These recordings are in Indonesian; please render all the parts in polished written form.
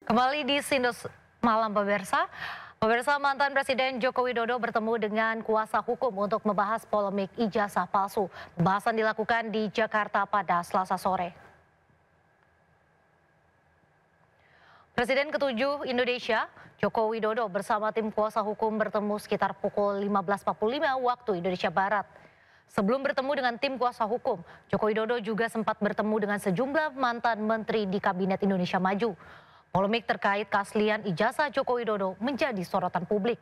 Kembali di Sindos Malam pemirsa. Pemirsa, mantan Presiden Joko Widodo bertemu dengan kuasa hukum untuk membahas polemik ijazah palsu. Pembahasan dilakukan di Jakarta pada Selasa sore. Presiden ke-7 Indonesia, Joko Widodo bersama tim kuasa hukum bertemu sekitar pukul 15.45 waktu Indonesia Barat. Sebelum bertemu dengan tim kuasa hukum, Joko Widodo juga sempat bertemu dengan sejumlah mantan menteri di Kabinet Indonesia Maju. Polemik terkait keaslian ijazah Joko Widodo menjadi sorotan publik.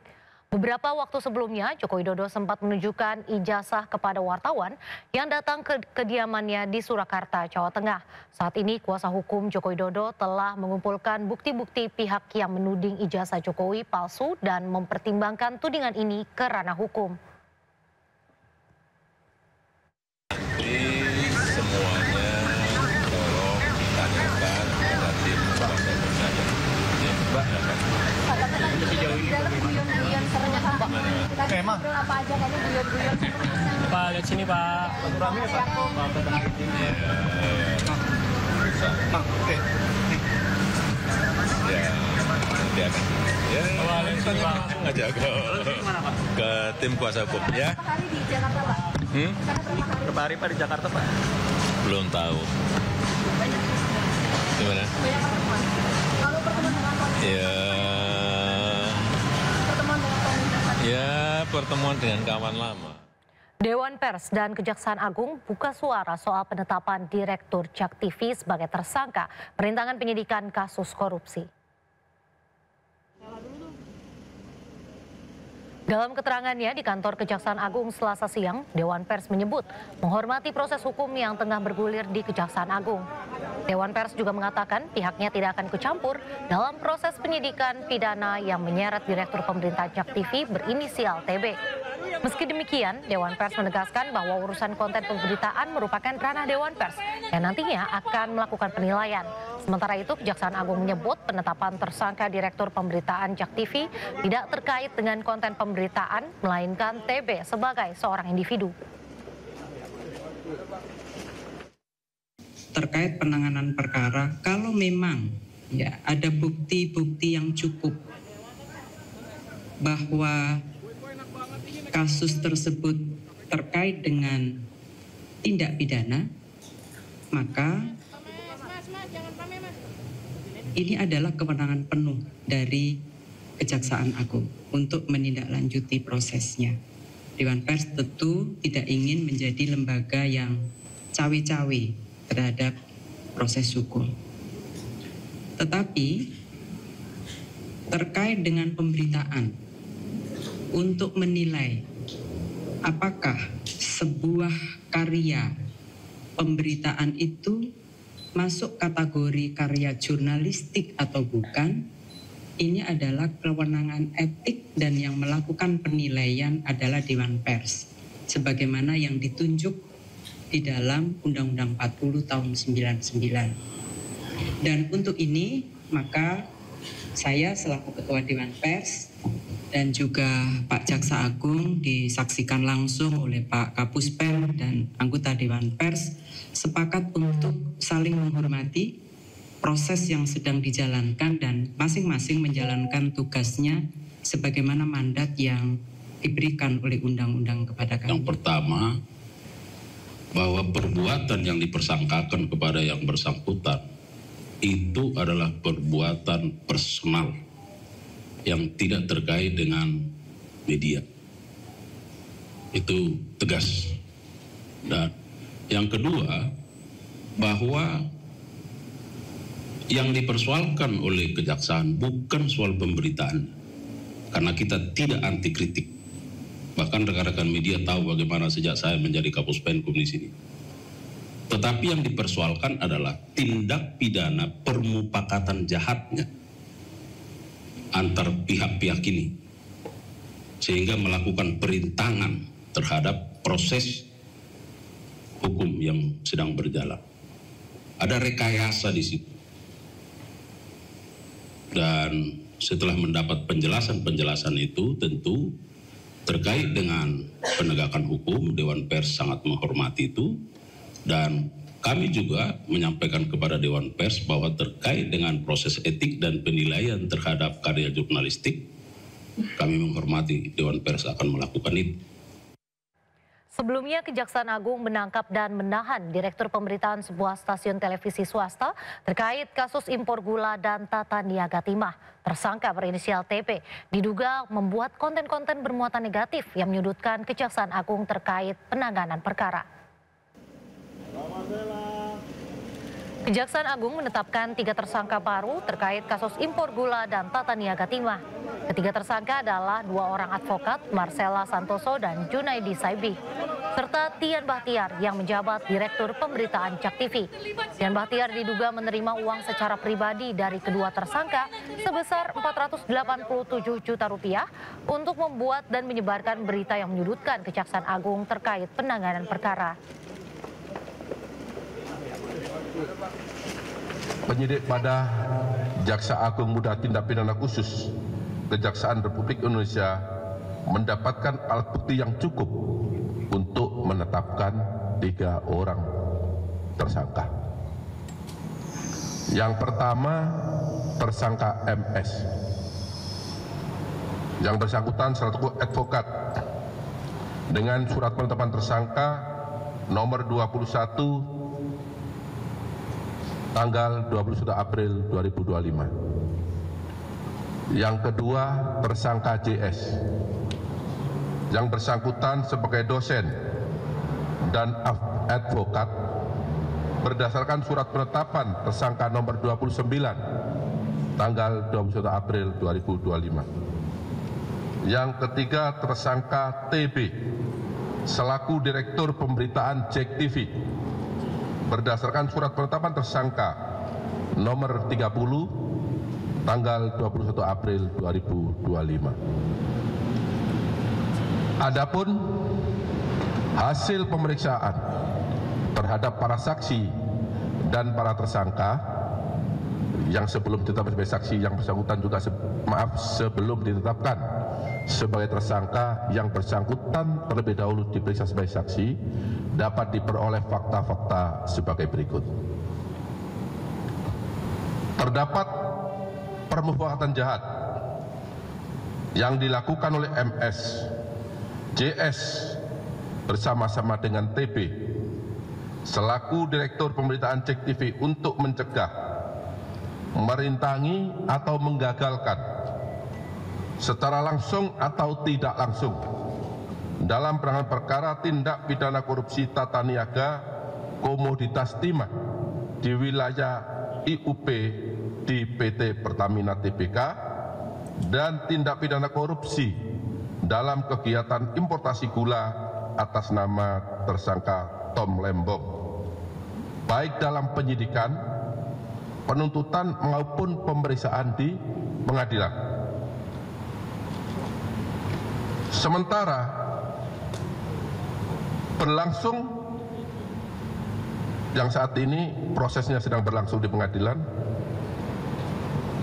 Beberapa waktu sebelumnya, Joko Widodo sempat menunjukkan ijazah kepada wartawan yang datang ke kediamannya di Surakarta, Jawa Tengah. Saat ini, kuasa hukum Joko Widodo telah mengumpulkan bukti-bukti pihak yang menuding ijazah Jokowi palsu dan mempertimbangkan tudingan ini ke ranah hukum. Memang apa aja kayaknya guyon-guyon. Pak, lihat sini Pak. Rame ya Pak. Oke. Ya, lihat sini Pak. Ngajak ke tim kuasa hukum ya. Berapa hari di Jakarta Pak? Berapa hari Pak di Jakarta Pak? Belum tahu. Gimana? Banyak pertemuan. Kalau pertemuan dengan pertemuan dengan kawan lama. Dewan Pers dan Kejaksaan Agung buka suara soal penetapan Direktur JAK TV sebagai tersangka perintangan penyidikan kasus korupsi. Dalam keterangannya di kantor Kejaksaan Agung Selasa siang, Dewan Pers menyebut menghormati proses hukum yang tengah bergulir di Kejaksaan Agung. Dewan Pers juga mengatakan pihaknya tidak akan ikut campur dalam proses penyidikan pidana yang menyeret Direktur Pemerintah JAK TV berinisial TB. Meski demikian, Dewan Pers menegaskan bahwa urusan konten pemberitaan merupakan ranah Dewan Pers yang nantinya akan melakukan penilaian. Sementara itu, Kejaksaan Agung menyebut penetapan tersangka Direktur Pemberitaan JAK TV tidak terkait dengan konten pemberitaan, melainkan TB sebagai seorang individu. Terkait penanganan perkara, kalau memang ya ada bukti-bukti yang cukup bahwa kasus tersebut terkait dengan tindak pidana, maka ini adalah kewenangan penuh dari Kejaksaan Agung untuk menindaklanjuti prosesnya. Dewan Pers tentu tidak ingin menjadi lembaga yang cawe-cawe terhadap proses hukum. Tetapi terkait dengan pemberitaan, untuk menilai apakah sebuah karya pemberitaan itu masuk kategori karya jurnalistik atau bukan, ini adalah kewenangan etik dan yang melakukan penilaian adalah Dewan Pers, sebagaimana yang ditunjuk di dalam Undang-Undang 40 tahun 99. Dan untuk ini, maka saya selaku Ketua Dewan Pers dan juga Pak Jaksa Agung disaksikan langsung oleh Pak Kapuspen dan anggota Dewan Pers sepakat untuk saling menghormati proses yang sedang dijalankan dan masing-masing menjalankan tugasnya sebagaimana mandat yang diberikan oleh undang-undang kepada kami. Yang pertama, bahwa perbuatan yang dipersangkakan kepada yang bersangkutan itu adalah perbuatan personal yang tidak terkait dengan media. Itu tegas. Dan yang kedua, bahwa yang dipersoalkan oleh kejaksaan bukan soal pemberitaan, karena kita tidak anti kritik. Bahkan rekan-rekan media tahu bagaimana sejak saya menjadi Kapuspenkum di sini. Tetapi yang dipersoalkan adalah tindak pidana permupakatan jahatnya antar pihak-pihak ini, sehingga melakukan perintangan terhadap proses hukum yang sedang berjalan. Ada rekayasa di situ. Dan setelah mendapat penjelasan-penjelasan itu, tentu terkait dengan penegakan hukum, Dewan Pers sangat menghormati itu, dan kami juga menyampaikan kepada Dewan Pers bahwa terkait dengan proses etik dan penilaian terhadap karya jurnalistik, kami menghormati Dewan Pers akan melakukan itu. Sebelumnya, Kejaksaan Agung menangkap dan menahan Direktur Pemberitaan sebuah stasiun televisi swasta terkait kasus impor gula dan tata niaga timah. Tersangka berinisial TP diduga membuat konten-konten bermuatan negatif yang menyudutkan Kejaksaan Agung terkait penanganan perkara. Kejaksaan Agung menetapkan 3 tersangka baru terkait kasus impor gula dan tata niaga timah. Ketiga tersangka adalah 2 orang advokat, Marcella Santoso dan Junaidi Saibi, serta Tian Bahtiar yang menjabat Direktur Pemberitaan JAK TV. Tian Bahtiar diduga menerima uang secara pribadi dari kedua tersangka sebesar Rp487 juta untuk membuat dan menyebarkan berita yang menyudutkan Kejaksaan Agung terkait penanganan perkara. Penyidik pada Jaksa Agung Muda Tindak Pidana Khusus Kejaksaan Republik Indonesia mendapatkan alat bukti yang cukup untuk menetapkan 3 orang tersangka. Yang pertama, tersangka MS. Yang bersangkutan selaku advokat dengan surat penetapan tersangka nomor 21 tanggal 21 April 2025. Yang kedua, tersangka JS. Yang bersangkutan sebagai dosen dan advokat berdasarkan surat penetapan tersangka nomor 29 tanggal 21 April 2025. Yang ketiga, tersangka TB selaku Direktur Pemberitaan JAK TV berdasarkan surat penetapan tersangka nomor 30 tanggal 21 April 2025. Adapun hasil pemeriksaan terhadap para saksi dan para tersangka yang sebelum ditetapkan sebagai saksi, yang bersangkutan juga sebelum ditetapkan sebagai tersangka, yang bersangkutan terlebih dahulu diperiksa sebagai saksi, dapat diperoleh fakta-fakta sebagai berikut. Terdapat permufakatan jahat yang dilakukan oleh MS, JS bersama-sama dengan TB selaku Direktur Pemberitaan JAK TV untuk mencegah, merintangi atau menggagalkan secara langsung atau tidak langsung dalam penanganan perkara tindak pidana korupsi tata niaga komoditas timah di wilayah IUP di PT Pertamina Tbk dan tindak pidana korupsi dalam kegiatan importasi gula atas nama tersangka Tom Lembong, baik dalam penyidikan, penuntutan maupun pemeriksaan di pengadilan. Sementara berlangsung yang saat ini prosesnya sedang berlangsung di pengadilan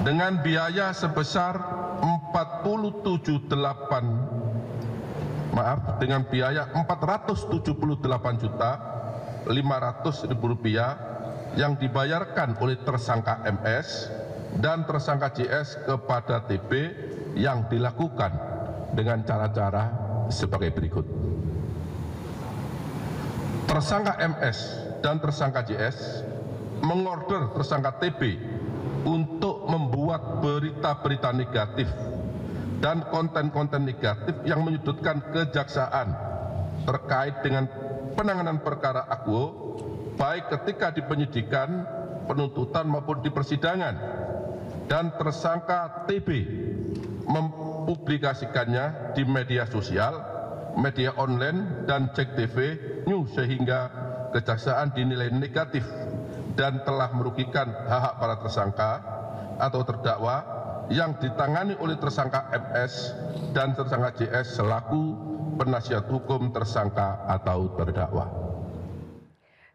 dengan biaya sebesar dengan biaya Rp478.500.000 yang dibayarkan oleh tersangka MS dan tersangka JS kepada TB yang dilakukan dengan cara-cara sebagai berikut. Tersangka MS dan tersangka JS mengorder tersangka TB untuk membuat berita-berita negatif dan konten-konten negatif yang menyudutkan kejaksaan terkait dengan penanganan perkara akuo, baik ketika di penyidikan, penuntutan maupun di persidangan, dan tersangka TB mempublikasikannya di media sosial, media online, dan JAK TV News sehingga kejaksaan dinilai negatif dan telah merugikan hak-hak para tersangka atau terdakwa yang ditangani oleh tersangka MS dan tersangka JS selaku penasihat hukum tersangka atau terdakwa.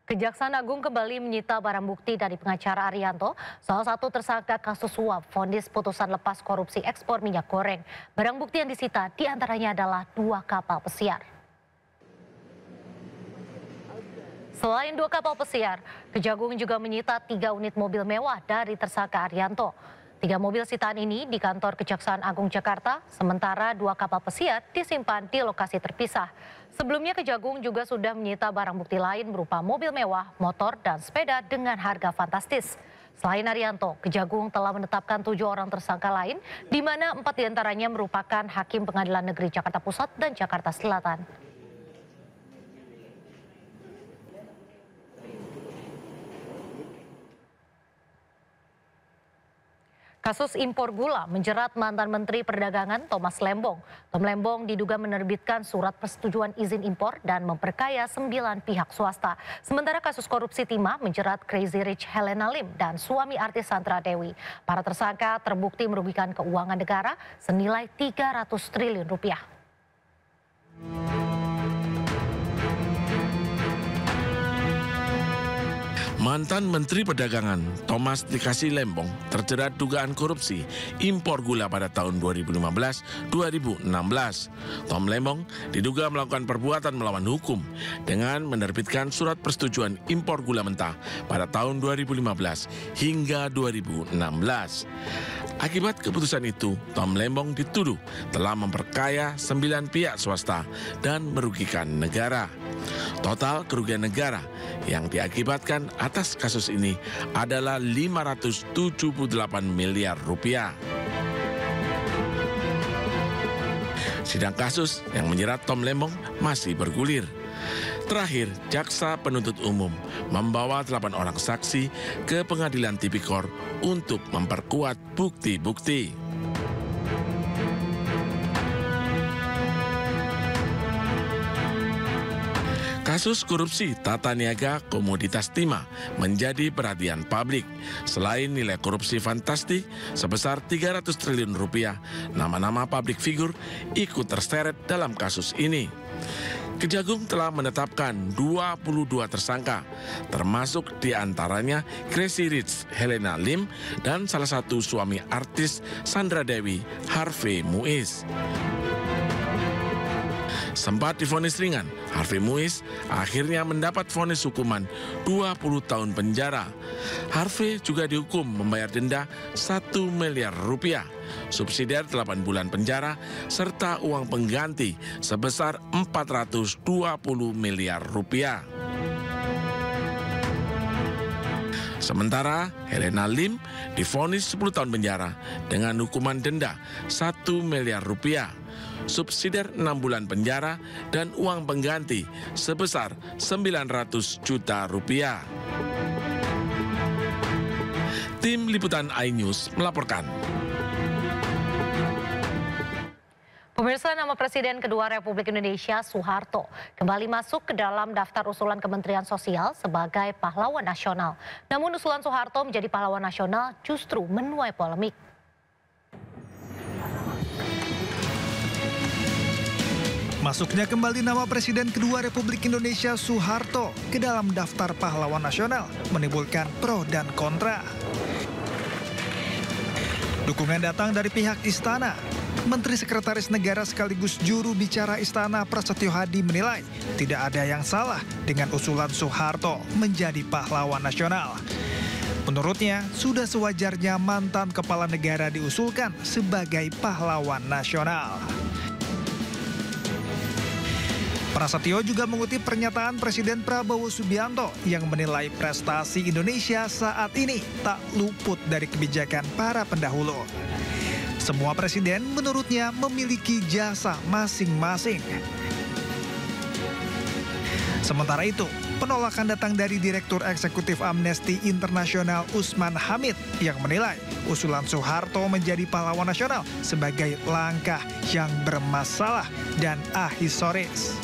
Kejaksaan Agung kembali menyita barang bukti dari pengacara Arianto, salah satu tersangka kasus suap vonis putusan lepas korupsi ekspor minyak goreng. Barang bukti yang disita diantaranya adalah 2 kapal pesiar. Selain 2 kapal pesiar, Kejagung juga menyita 3 unit mobil mewah dari tersangka Arianto. 3 mobil sitaan ini di kantor Kejaksaan Agung Jakarta, sementara 2 kapal pesiar disimpan di lokasi terpisah. Sebelumnya Kejagung juga sudah menyita barang bukti lain berupa mobil mewah, motor, dan sepeda dengan harga fantastis. Selain Arianto, Kejagung telah menetapkan 7 orang tersangka lain, di mana 4 diantaranya merupakan Hakim Pengadilan Negeri Jakarta Pusat dan Jakarta Selatan. Kasus impor gula menjerat mantan Menteri Perdagangan Thomas Lembong. Tom Lembong diduga menerbitkan surat persetujuan izin impor dan memperkaya 9 pihak swasta. Sementara kasus korupsi timah menjerat Crazy Rich Helena Lim dan suami artis Sandra Dewi. Para tersangka terbukti merugikan keuangan negara senilai 300 triliun rupiah. Mantan Menteri Perdagangan Thomas Dikasih Lembong terjerat dugaan korupsi impor gula pada tahun 2015-2016. Tom Lembong diduga melakukan perbuatan melawan hukum dengan menerbitkan surat persetujuan impor gula mentah pada tahun 2015 hingga 2016. Akibat keputusan itu, Tom Lembong dituduh telah memperkaya 9 pihak swasta dan merugikan negara. Total kerugian negara yang diakibatkan atas kasus ini adalah 578 miliar rupiah. Sidang kasus yang menjerat Tom Lembong masih bergulir. Terakhir, Jaksa Penuntut Umum membawa 8 orang saksi ke Pengadilan Tipikor untuk memperkuat bukti-bukti. Kasus korupsi tata niaga komoditas timah menjadi perhatian publik. Selain nilai korupsi fantastik sebesar 300 triliun rupiah, nama-nama publik figur ikut terseret dalam kasus ini. Kejagung telah menetapkan 22 tersangka, termasuk diantaranya Crazy Rich Helena Lim dan salah satu suami artis Sandra Dewi, Harvey Muiz. Sempat divonis ringan, Harvey Muiz akhirnya mendapat vonis hukuman 20 tahun penjara. Harvey juga dihukum membayar denda 1 miliar rupiah, subsidiar 8 bulan penjara, serta uang pengganti sebesar 420 miliar rupiah. Sementara Helena Lim divonis 10 tahun penjara dengan hukuman denda 1 miliar rupiah, subsidiar 6 bulan penjara, dan uang pengganti sebesar 900 juta rupiah. Tim Liputan iNews melaporkan. Pemirsa, nama Presiden kedua Republik Indonesia Soeharto kembali masuk ke dalam daftar usulan Kementerian Sosial sebagai pahlawan nasional. Namun usulan Soeharto menjadi pahlawan nasional justru menuai polemik. Masuknya kembali nama Presiden kedua Republik Indonesia Soeharto ke dalam daftar pahlawan nasional menimbulkan pro dan kontra. Dukungan datang dari pihak istana. Menteri Sekretaris Negara sekaligus juru bicara Istana Prasetyo Hadi menilai tidak ada yang salah dengan usulan Soeharto menjadi pahlawan nasional. Menurutnya, sudah sewajarnya mantan kepala negara diusulkan sebagai pahlawan nasional. Prasetyo juga mengutip pernyataan Presiden Prabowo Subianto yang menilai prestasi Indonesia saat ini tak luput dari kebijakan para pendahulu. Semua presiden menurutnya memiliki jasa masing-masing. Sementara itu, penolakan datang dari Direktur Eksekutif Amnesty International Usman Hamid yang menilai usulan Soeharto menjadi pahlawan nasional sebagai langkah yang bermasalah dan ahistoris.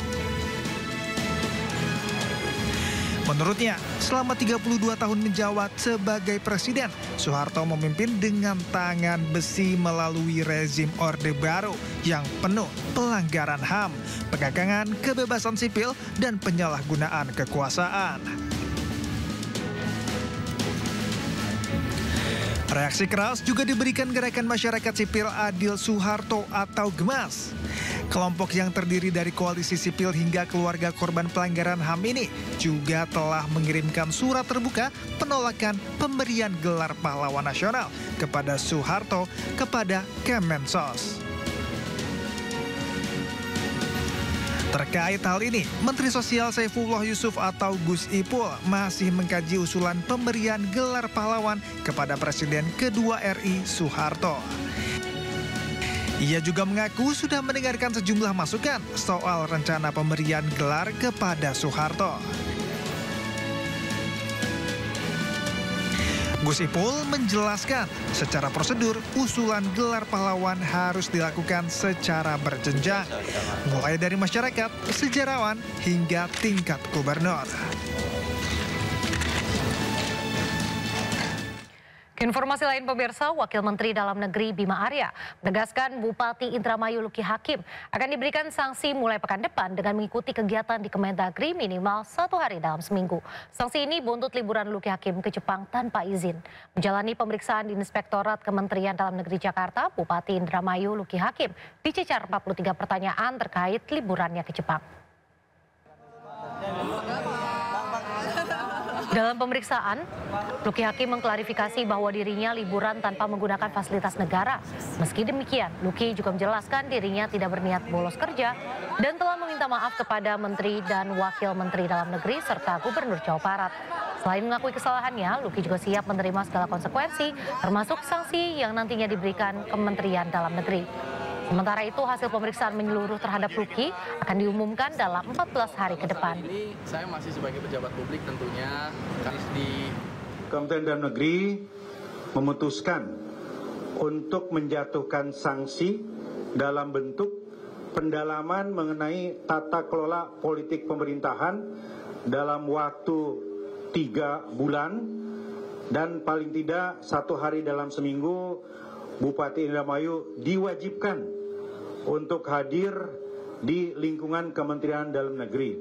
Menurutnya, selama 32 tahun menjabat sebagai presiden, Soeharto memimpin dengan tangan besi melalui rezim Orde Baru yang penuh pelanggaran HAM, pengagangan kebebasan sipil, dan penyalahgunaan kekuasaan. Reaksi keras juga diberikan Gerakan Masyarakat Sipil Adil Soeharto atau GEMAS. Kelompok yang terdiri dari koalisi sipil hingga keluarga korban pelanggaran HAM ini juga telah mengirimkan surat terbuka penolakan pemberian gelar pahlawan nasional kepada Soeharto kepada Kemensos. Terkait hal ini, Menteri Sosial Saifullah Yusuf atau Gus Ipul masih mengkaji usulan pemberian gelar pahlawan kepada Presiden kedua RI Soeharto. Ia juga mengaku sudah mendengarkan sejumlah masukan soal rencana pemberian gelar kepada Soeharto. Gus Ipul menjelaskan secara prosedur usulan gelar pahlawan harus dilakukan secara berjenjang, mulai dari masyarakat, sejarawan, hingga tingkat gubernur. Informasi lain pemirsa, Wakil Menteri Dalam Negeri Bima Arya menegaskan Bupati Indramayu Luki Hakim akan diberikan sanksi mulai pekan depan dengan mengikuti kegiatan di Kemendagri minimal 1 hari dalam seminggu. Sanksi ini buntut liburan Luki Hakim ke Jepang tanpa izin. Menjalani pemeriksaan di Inspektorat Kementerian Dalam Negeri Jakarta, Bupati Indramayu Luki Hakim dicecar 43 pertanyaan terkait liburannya ke Jepang. Dalam pemeriksaan, Luki Hakim mengklarifikasi bahwa dirinya liburan tanpa menggunakan fasilitas negara. Meski demikian, Luki juga menjelaskan dirinya tidak berniat bolos kerja dan telah meminta maaf kepada Menteri dan Wakil Menteri Dalam Negeri serta Gubernur Jawa Barat. Selain mengakui kesalahannya, Luki juga siap menerima segala konsekuensi, termasuk sanksi yang nantinya diberikan Kementerian Dalam Negeri. Sementara itu, hasil pemeriksaan menyeluruh terhadap Luki akan diumumkan dalam 14 hari ke depan. Ini saya masih sebagai pejabat publik tentunya di Kementerian Dalam Negeri memutuskan untuk menjatuhkan sanksi dalam bentuk pendalaman mengenai tata kelola politik pemerintahan dalam waktu 3 bulan dan paling tidak 1 hari dalam seminggu Bupati Indramayu diwajibkan untuk hadir di lingkungan Kementerian Dalam Negeri.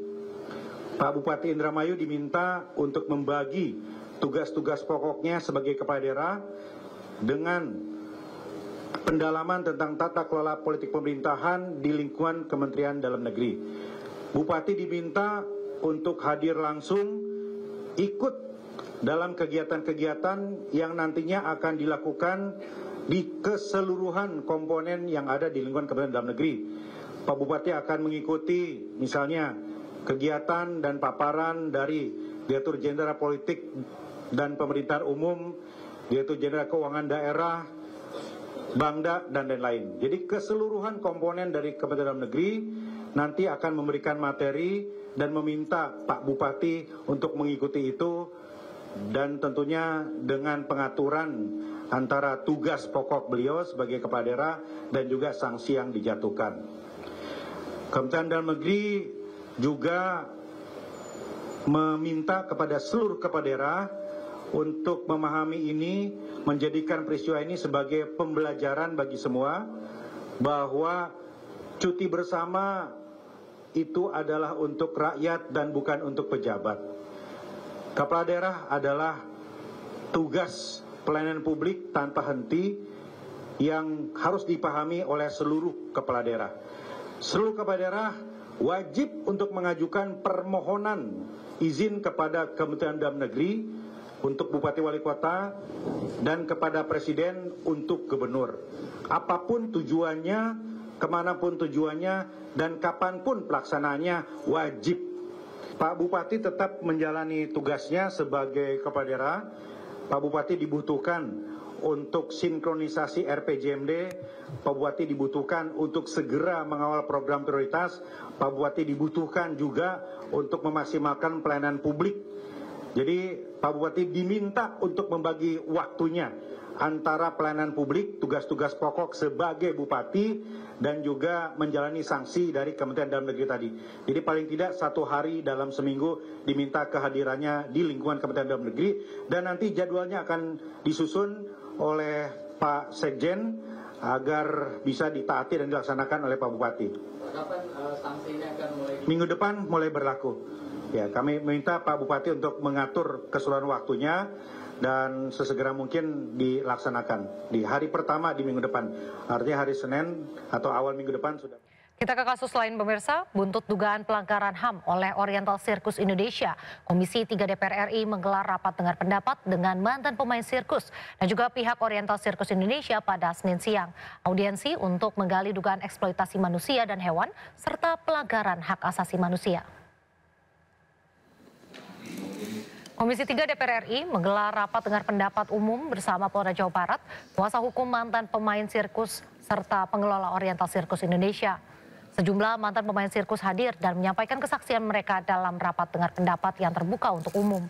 Pak Bupati Indramayu diminta untuk membagi tugas-tugas pokoknya sebagai kepala daerah dengan pendalaman tentang tata kelola politik pemerintahan di lingkungan Kementerian Dalam Negeri. Bupati diminta untuk hadir langsung ikut dalam kegiatan-kegiatan yang nantinya akan dilakukan di keseluruhan komponen yang ada di lingkungan Kementerian Dalam Negeri. Pak Bupati akan mengikuti misalnya kegiatan dan paparan dari Direktur Jenderal Politik dan Pemerintahan Umum, Direktur Jenderal Keuangan Daerah, Bangda, dan lain-lain. Jadi keseluruhan komponen dari Kementerian Dalam Negeri nanti akan memberikan materi dan meminta Pak Bupati untuk mengikuti itu, dan tentunya dengan pengaturan antara tugas pokok beliau sebagai kepala daerah dan juga sanksi yang dijatuhkan. Kementerian Dalam Negeri juga meminta kepada seluruh kepala daerah untuk memahami ini, menjadikan peristiwa ini sebagai pembelajaran bagi semua, bahwa cuti bersama itu adalah untuk rakyat dan bukan untuk pejabat. Kepala daerah adalah tugas pelayanan publik tanpa henti yang harus dipahami oleh seluruh kepala daerah. Seluruh kepala daerah wajib untuk mengajukan permohonan izin kepada Kementerian Dalam Negeri untuk Bupati Wali Kota dan kepada Presiden untuk Gubernur. Apapun tujuannya, kemanapun tujuannya, dan kapanpun pelaksanaannya wajib. Pak Bupati tetap menjalani tugasnya sebagai kepala daerah. Pak Bupati dibutuhkan untuk sinkronisasi RPJMD, Pak Bupati dibutuhkan untuk segera mengawal program prioritas, Pak Bupati dibutuhkan juga untuk memaksimalkan pelayanan publik. Jadi Pak Bupati diminta untuk membagi waktunya antara pelayanan publik, tugas-tugas pokok sebagai Bupati, dan juga menjalani sanksi dari Kementerian Dalam Negeri tadi. Jadi paling tidak 1 hari dalam seminggu diminta kehadirannya di lingkungan Kementerian Dalam Negeri, dan nanti jadwalnya akan disusun oleh Pak Sekjen agar bisa ditaati dan dilaksanakan oleh Pak Bupati. Kapan sanksinya akan mulai? Minggu depan mulai berlaku. Ya, kami meminta Pak Bupati untuk mengatur keseluruhan waktunya dan sesegera mungkin dilaksanakan di hari pertama di minggu depan. Artinya hari Senin atau awal minggu depan sudah. Kita ke kasus lain pemirsa, buntut dugaan pelanggaran HAM oleh Oriental Circus Indonesia. Komisi 3 DPR RI menggelar rapat dengar pendapat dengan mantan pemain sirkus dan juga pihak Oriental Circus Indonesia pada Senin siang. Audiensi untuk menggali dugaan eksploitasi manusia dan hewan serta pelanggaran hak asasi manusia. Komisi 3 DPR RI menggelar rapat dengar pendapat umum bersama Polda Jawa Barat, kuasa hukum mantan pemain sirkus serta pengelola Oriental Circus Indonesia. Sejumlah mantan pemain sirkus hadir dan menyampaikan kesaksian mereka dalam rapat dengar pendapat yang terbuka untuk umum.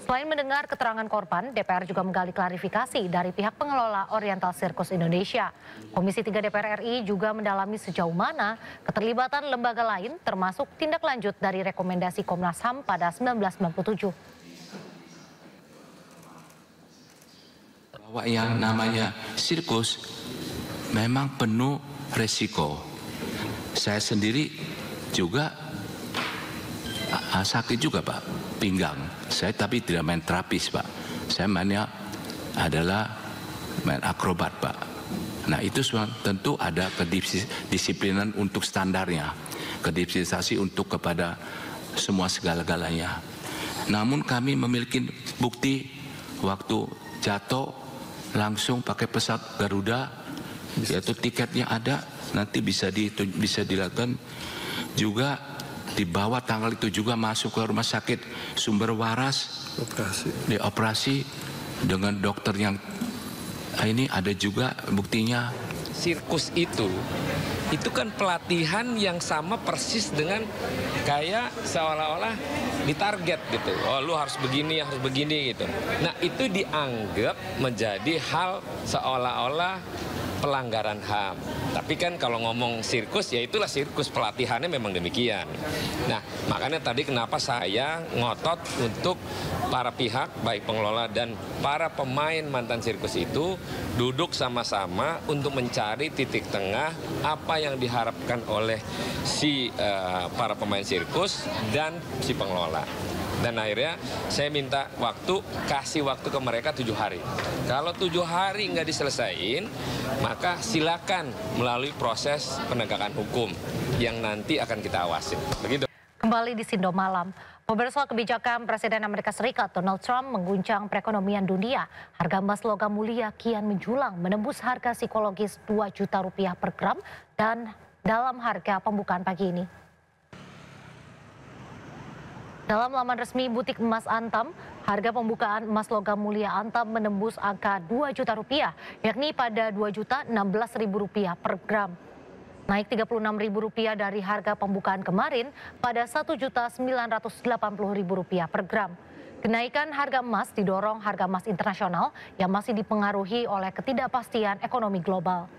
Selain mendengar keterangan korban, DPR juga menggali klarifikasi dari pihak pengelola Oriental Circus Indonesia. Komisi 3 DPR RI juga mendalami sejauh mana keterlibatan lembaga lain termasuk tindak lanjut dari rekomendasi Komnas HAM pada 1997. Bahwa yang namanya sirkus memang penuh resiko. Saya sendiri juga sakit juga Pak, pinggang. Saya tapi tidak main terapis Pak. Saya mainnya adalah main akrobat Pak. Nah itu tentu ada kedisiplinan untuk standarnya. Kedisiplinisasi untuk kepada semua segala-galanya. Namun kami memiliki bukti waktu jatuh langsung pakai pesawat Garuda, yaitu tiketnya ada. Nanti bisa dilakukan juga dibawa tanggal itu juga masuk ke rumah sakit Sumber Waras, dioperasi dengan dokter yang ini ada juga buktinya. Sirkus itu kan pelatihan yang sama persis dengan kayak seolah-olah ditarget gitu. Oh lu harus begini gitu. Nah itu dianggap menjadi hal seolah-olah pelanggaran HAM. Tapi kan kalau ngomong sirkus, ya itulah sirkus, pelatihannya memang demikian. Nah, makanya tadi kenapa saya ngotot untuk para pihak, baik pengelola dan para pemain mantan sirkus itu duduk sama-sama untuk mencari titik tengah apa yang diharapkan oleh si para pemain sirkus dan si pengelola. Dan akhirnya saya minta kasih waktu ke mereka 7 hari. Kalau 7 hari nggak diselesaikan, maka silakan melalui proses penegakan hukum yang nanti akan kita awasi. Begitu. Kembali di Sindo Malam, pemirsa, kebijakan Presiden Amerika Serikat Donald Trump mengguncang perekonomian dunia. Harga emas logam mulia kian menjulang, menembus harga psikologis 2 juta rupiah per gram dan dalam harga pembukaan pagi ini. Dalam laman resmi butik emas Antam, harga pembukaan emas logam mulia Antam menembus angka 2 juta rupiah, yakni pada 2.016.000 rupiah per gram. Naik 36.000 rupiah dari harga pembukaan kemarin pada 1.980.000 rupiah per gram. Kenaikan harga emas didorong harga emas internasional yang masih dipengaruhi oleh ketidakpastian ekonomi global.